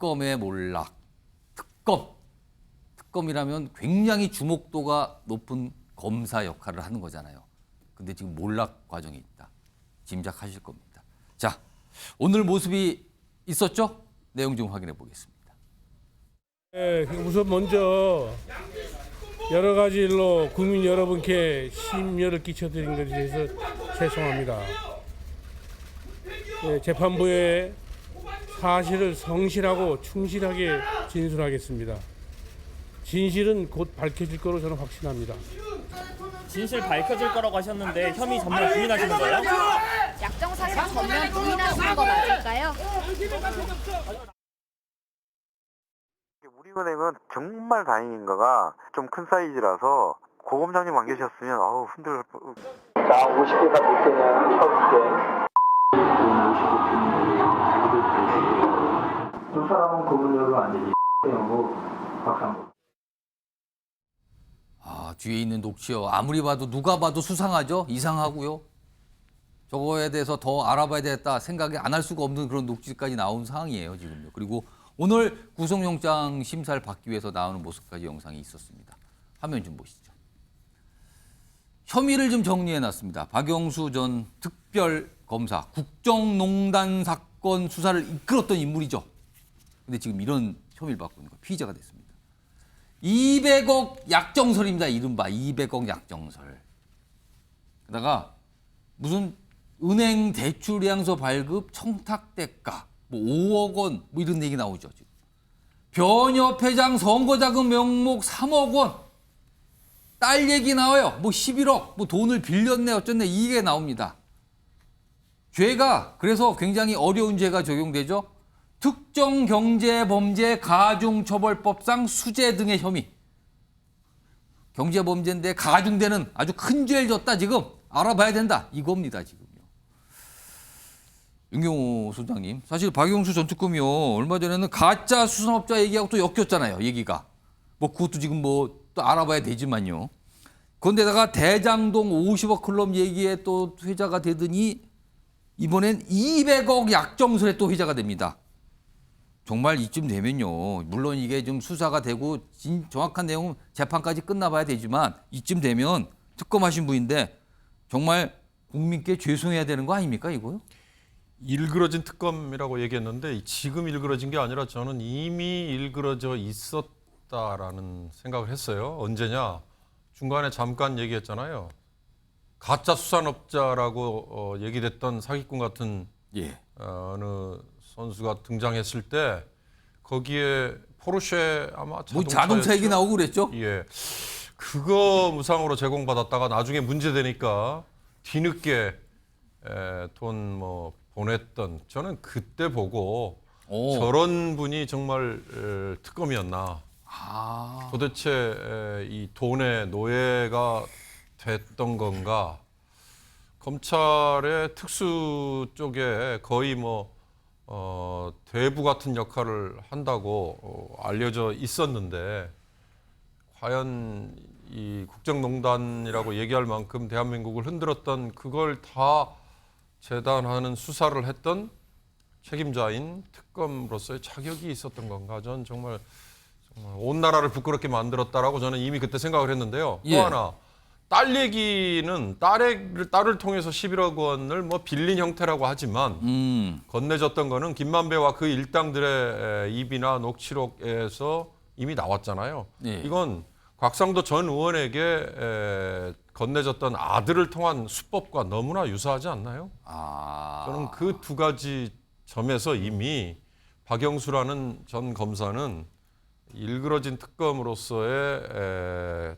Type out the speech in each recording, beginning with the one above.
특검의 몰락. 특검이라면 굉장히 주목도가 높은 검사 역할을 하는 거잖아요. 근데 지금 몰락 과정이 있다. 짐작하실 겁니다. 자, 오늘 모습이 있었죠? 내용 좀 확인해 보겠습니다. 네, 우선 먼저 여러 가지 일로 국민 여러분께 심려를 끼쳐드린 것에 대해서 죄송합니다. 네, 재판부에 사실을 성실하고 충실하게 진술하겠습니다. 진실은 곧 밝혀질 거로 저는 확신합니다. 진실 밝혀질 거라고 하셨는데 혐의 전면 부인하시는 거예요? 약정 사실 전면 부인하시는 거 맞을까요? 우리은행은 정말 다행인 거가 좀 큰 사이즈라서 고검장님 안 계셨으면 흔들. 자, 50개가 몇 개냐? 30개. 두 사람은 구분력으로 안 되지. 영국 박상국. 뒤에 있는 녹취요. 아무리 봐도 누가 봐도 수상하죠? 이상하고요. 저거에 대해서 더 알아봐야 되겠다 생각이 안 할 수가 없는 그런 녹취까지 나온 상황이에요, 지금요. 그리고 오늘 구속영장 심사를 받기 위해서 나오는 모습까지 영상이 있었습니다. 화면 좀 보시죠. 혐의를 좀 정리해놨습니다. 박영수 전 특별검사, 국정농단 사건 수사를 이끌었던 인물이죠. 근데 지금 이런 혐의를 받고 있는 거 피의자가 됐습니다. 200억 약정설입니다. 이른바 200억 약정설. 게다가 무슨 은행 대출량서 발급 청탁대가 뭐 5억 원 뭐 이런 얘기 나오죠. 지금. 변협회장 선거자금 명목 3억 원. 딸 얘기 나와요. 뭐 11억 뭐 돈을 빌렸네 어쩌네 이게 나옵니다. 죄가 그래서 굉장히 어려운 죄가 적용되죠. 특정경제범죄 가중처벌법상 수재 등의 혐의. 경제범죄인데 가중되는 아주 큰 죄를 졌다 지금. 알아봐야 된다 이겁니다 지금요. 윤경호 소장님. 사실 박영수 전 특검이요. 얼마 전에는 가짜 수산업자 얘기하고 또 엮였잖아요. 얘기가. 뭐 그것도 지금 뭐 또 알아봐야 되지만요. 그런데다가 대장동 50억 클럽 얘기에 또 회자가 되더니 이번엔 200억 약정설에 또 회자가 됩니다. 정말 이쯤 되면요. 물론 이게 좀 수사가 되고 정확한 내용은 재판까지 끝나봐야 되지만 이쯤 되면 특검하신 분인데 정말 국민께 죄송해야 되는 거 아닙니까 이거요? 일그러진 특검이라고 얘기했는데 지금 일그러진 게 아니라 저는 이미 일그러져 있었다라는 생각을 했어요. 언제냐? 중간에 잠깐 얘기했잖아요. 가짜 수산업자라고 얘기됐던 사기꾼 같은 어느 선수가 등장했을 때 거기에 포르쉐 아마 뭐 자동차 얘기 나오고 그랬죠? 예, 그거 무상으로 제공받았다가 나중에 문제되니까 뒤늦게 돈 뭐 보냈던 저는 그때 보고 저런 분이 정말 특검이었나. 도대체 이 돈의 노예가 됐던 건가. 검찰의 특수 쪽에 거의 뭐 대부 같은 역할을 한다고 알려져 있었는데 과연 이 국정농단이라고 얘기할 만큼 대한민국을 흔들었던 그걸 다 재단하는 수사를 했던 책임자인 특검으로서의 자격이 있었던 건가? 전 정말 온 나라를 부끄럽게 만들었다라고 저는 이미 그때 생각을 했는데요. 또 하나 딸 얘기는 딸을 통해서 11억 원을 뭐 빌린 형태라고 하지만 건네줬던 거는 김만배와 그 일당들의 입이나 녹취록에서 이미 나왔잖아요. 이건 곽상도 전 의원에게 건네줬던 아들을 통한 수법과 너무나 유사하지 않나요? 저는 그 두 가지 점에서 이미 박영수라는 전 검사는 일그러진 특검으로서의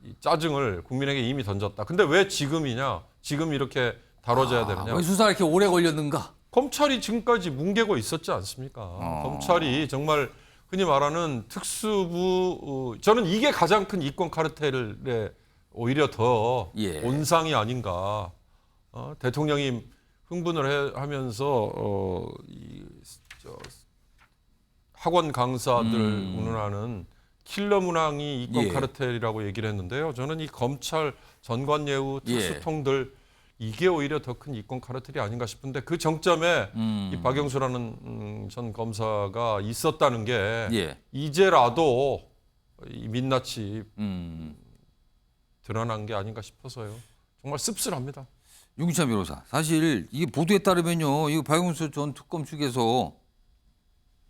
이 짜증을 국민에게 이미 던졌다. 근데 왜 지금이냐? 지금 이렇게 다뤄져야 되느냐? 왜 수사가 이렇게 오래 걸렸는가? 검찰이 지금까지 뭉개고 있었지 않습니까? 검찰이 정말 흔히 말하는 특수부, 저는 이게 가장 큰 이권 카르텔에 오히려 더 온상이 아닌가. 대통령이 흥분을 하면서 학원 강사들 운운하는 킬러 문항이 이권 카르텔이라고 얘기를 했는데요. 저는 이 검찰 전관예우 특수통들 이게 오히려 더 큰 이권 카르텔이 아닌가 싶은데 그 정점에 이 박영수라는 전 검사가 있었다는 게 예. 이제라도 이 민낯이 음. 드러난 게 아닌가 싶어서요. 정말 씁쓸합니다. 윤기찬 변호사, 사실 이게 보도에 따르면요, 이거 박영수 전 특검 측에서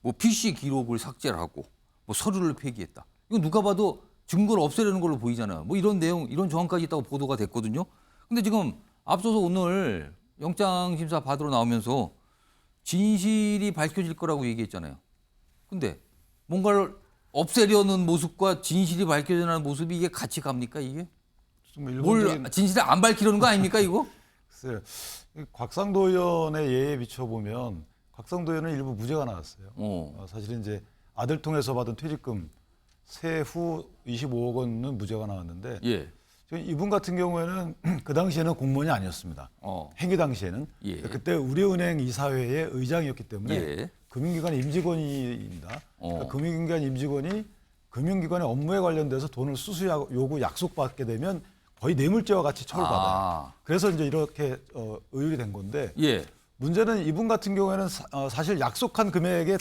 뭐 PC 기록을 삭제를 하고 뭐 서류를 폐기했다. 이거 누가 봐도 증거를 없애려는 걸로 보이잖아요. 뭐 이런 내용, 이런 정황까지 있다고 보도가 됐거든요. 근데 지금 앞서서 오늘 영장 심사 받으러 나오면서 진실이 밝혀질 거라고 얘기했잖아요. 근데 뭔가를 없애려는 모습과 진실이 밝혀지는 모습이 이게 같이 갑니까 이게? 뭘 진실을 안 밝히려는 거 아닙니까 이거? 글쎄요. 곽상도 의원의 예에 비춰보면 곽상도 의원은 일부 무죄가 나왔어요. 사실은 이제 아들 통해서 받은 퇴직금 세후 25억 원은 무죄가 나왔는데 예. 이분 같은 경우에는 그 당시에는 공무원이 아니었습니다. 행위 당시에는. 예. 그때 우리은행 이사회의 의장이었기 때문에 예. 금융기관 임직원입니다. 그러니까 금융기관 임직원이 금융기관의 업무에 관련돼서 돈을 수수 요구 약속받게 되면 거의 뇌물죄와 같이 처벌받아요. 그래서 이제 이렇게 의율이 된 건데 예. 문제는 이분 같은 경우에는 사실 약속한 금액의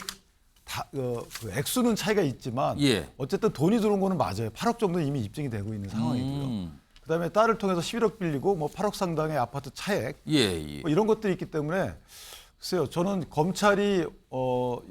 그 액수는 차이가 있지만 예. 어쨌든 돈이 들어온 거는 맞아요. 8억 정도 이미 입증이 되고 있는 상황이고요. 그다음에 딸을 통해서 11억 빌리고 뭐 8억 상당의 아파트 차액 예. 뭐 이런 것들이 있기 때문에 글쎄요. 저는 검찰이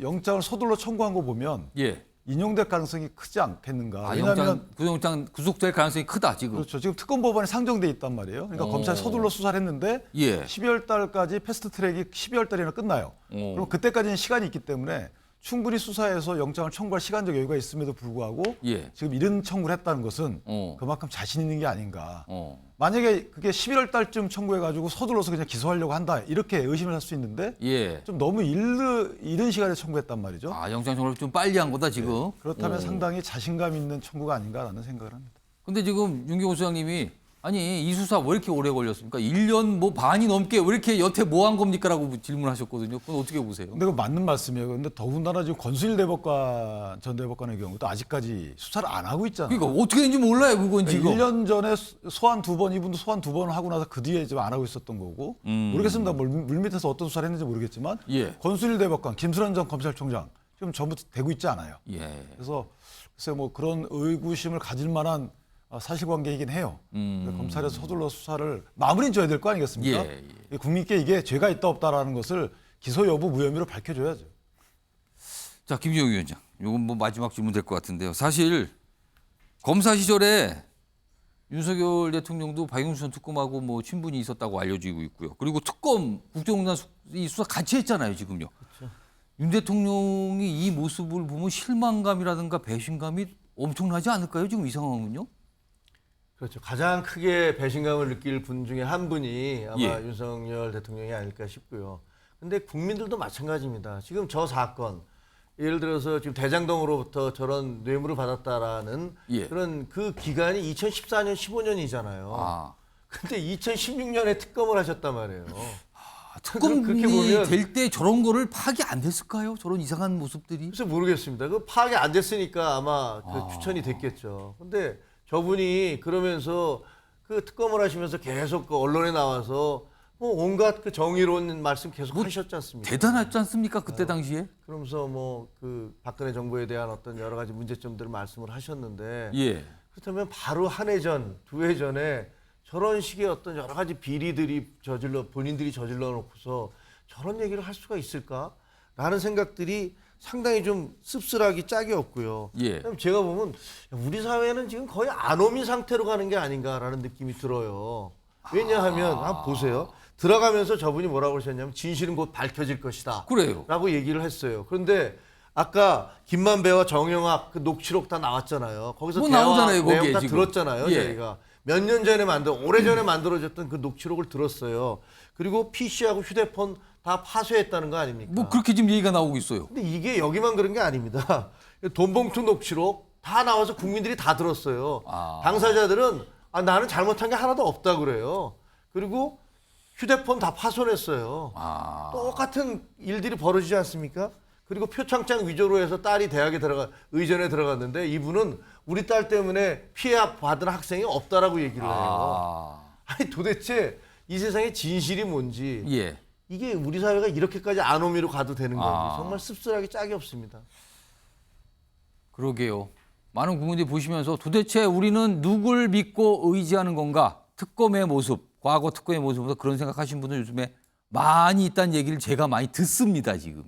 영장을 서둘러 청구한 거 보면 예. 인용될 가능성이 크지 않겠는가. 아, 왜냐하면 영장 구속될 가능성이 크다 지금. 그렇죠. 지금 특검 법안이 상정돼 있단 말이에요. 그러니까 검찰이 서둘러 수사를 했는데 예. 12월 달까지 패스트 트랙이 12월 달이나 끝나요. 그럼 그때까지는 시간이 있기 때문에 충분히 수사해서 영장을 청구할 시간적 여유가 있음에도 불구하고 예. 지금 이런 청구를 했다는 것은 그만큼 자신 있는 게 아닌가. 어. 만약에 그게 11월 달쯤 청구해가지고 서둘러서 그냥 기소하려고 한다 이렇게 의심을 할 수 있는데 예. 좀 너무 이른 시간에 청구했단 말이죠. 아, 영장 청구를 좀 빨리 한 거다 지금. 그렇다면 상당히 자신감 있는 청구가 아닌가라는 생각을 합니다. 근데 지금 윤경호 소장님이 아니 이 수사 왜 이렇게 오래 걸렸습니까? 1년 뭐 반이 넘게 왜 이렇게 여태 뭐 한 겁니까라고 질문하셨거든요. 그건 어떻게 보세요? 근데 그 맞는 말씀이에요. 근데 더군다나 지금 권순일 대법관 전 대법관의 경우도 아직까지 수사를 안 하고 있잖아요. 그러니까 어떻게 된지 몰라요 그건 지금. 1년 전에 소환 2번, 이분도 소환 2번 하고 나서 그 뒤에 지금 안 하고 있었던 거고 모르겠습니다. 물밑에서 어떤 수사를 했는지 모르겠지만 예. 권순일 대법관, 김순환 전 검찰총장 지금 전부 되고 있지 않아요. 예. 그래서 글쎄 뭐 그런 의구심을 가질 만한 사실관계이긴 해요. 검찰에서 서둘러 수사를 마무리는 줘야 될 거 아니겠습니까? 예. 국민께 이게 죄가 있다 없다라는 것을 기소 여부 무혐의로 밝혀줘야죠. 자, 김지영 위원장. 이건 뭐 마지막 질문 될 것 같은데요. 사실 검사 시절에 윤석열 대통령도 박영수 전 특검하고 뭐 친분이 있었다고 알려지고 있고요. 그리고 특검 국정농단 수사 같이 했잖아요, 지금요. 그렇죠. 윤 대통령이 이 모습을 보면 실망감이라든가 배신감이 엄청나지 않을까요? 지금 이 상황은요? 그렇죠. 가장 크게 배신감을 느낄 분 중에 한 분이 아마 예. 윤석열 대통령이 아닐까 싶고요. 근데 국민들도 마찬가지입니다. 지금 저 사건, 예를 들어서 지금 대장동으로부터 저런 뇌물을 받았다라는 예. 그런 그 기간이 2014년, 15년이잖아요. 아. 근데 2016년에 특검을 하셨단 말이에요. 특검이 그렇게 보면 될 때 저런 거를 파악이 안 됐을까요? 저런 이상한 모습들이? 글쎄 모르겠습니다. 그 파악이 안 됐으니까 아마 그 추천이 됐겠죠. 근데 저분이 그러면서 그 특검을 하시면서 계속 그 언론에 나와서 뭐 온갖 그 정의로운 말씀 계속 하셨지 않습니까? 대단하지 않습니까? 그때 당시에? 그러면서 뭐 그 박근혜 정부에 대한 어떤 여러 가지 문제점들을 말씀을 하셨는데 예. 그렇다면 바로 한 해 전, 두 해 전에 저런 식의 어떤 여러 가지 비리들이 본인들이 저질러 놓고서 저런 얘기를 할 수가 있을까라는 생각들이 상당히 좀 씁쓸하기 짝이 없고요. 예. 제가 보면 우리 사회는 지금 거의 아노미 상태로 가는 게 아닌가라는 느낌이 들어요. 왜냐하면 한번 보세요. 들어가면서 저분이 뭐라고 그러셨냐면 진실은 곧 밝혀질 것이다. 그래요. 라고 얘기를 했어요. 그런데 아까 김만배와 정영학 그 녹취록 다 나왔잖아요. 거기서 뭐 대화 나오잖아요, 거기에 내용 다 지금. 들었잖아요. 예. 저희가 몇 년 전에 오래전에 만들어졌던 그 녹취록을 들었어요. 그리고 PC하고 휴대폰 다 파쇄했다는 거 아닙니까? 뭐 그렇게 지금 얘기가 나오고 있어요. 근데 이게 여기만 그런 게 아닙니다. 돈봉투 녹취록 다 나와서 국민들이 다 들었어요. 당사자들은 나는 잘못한 게 하나도 없다 그래요. 그리고 휴대폰 다 파손했어요. 똑같은 일들이 벌어지지 않습니까? 그리고 표창장 위조로 해서 딸이 대학에 의전에 들어갔는데 이분은 우리 딸 때문에 피해 받은 학생이 없다라고 얘기를 해요. 아니 도대체 이 세상의 진실이 뭔지 예. 이게 우리 사회가 이렇게까지 아노미로 가도 되는 건지 아. 정말 씁쓸하게 짝이 없습니다. 그러게요. 많은 국민들이 보시면서 도대체 우리는 누굴 믿고 의지하는 건가? 특검의 모습, 과거 특검의 모습보다 그런 생각하시는 분들 요즘에 많이 있다는 얘기를 제가 많이 듣습니다, 지금.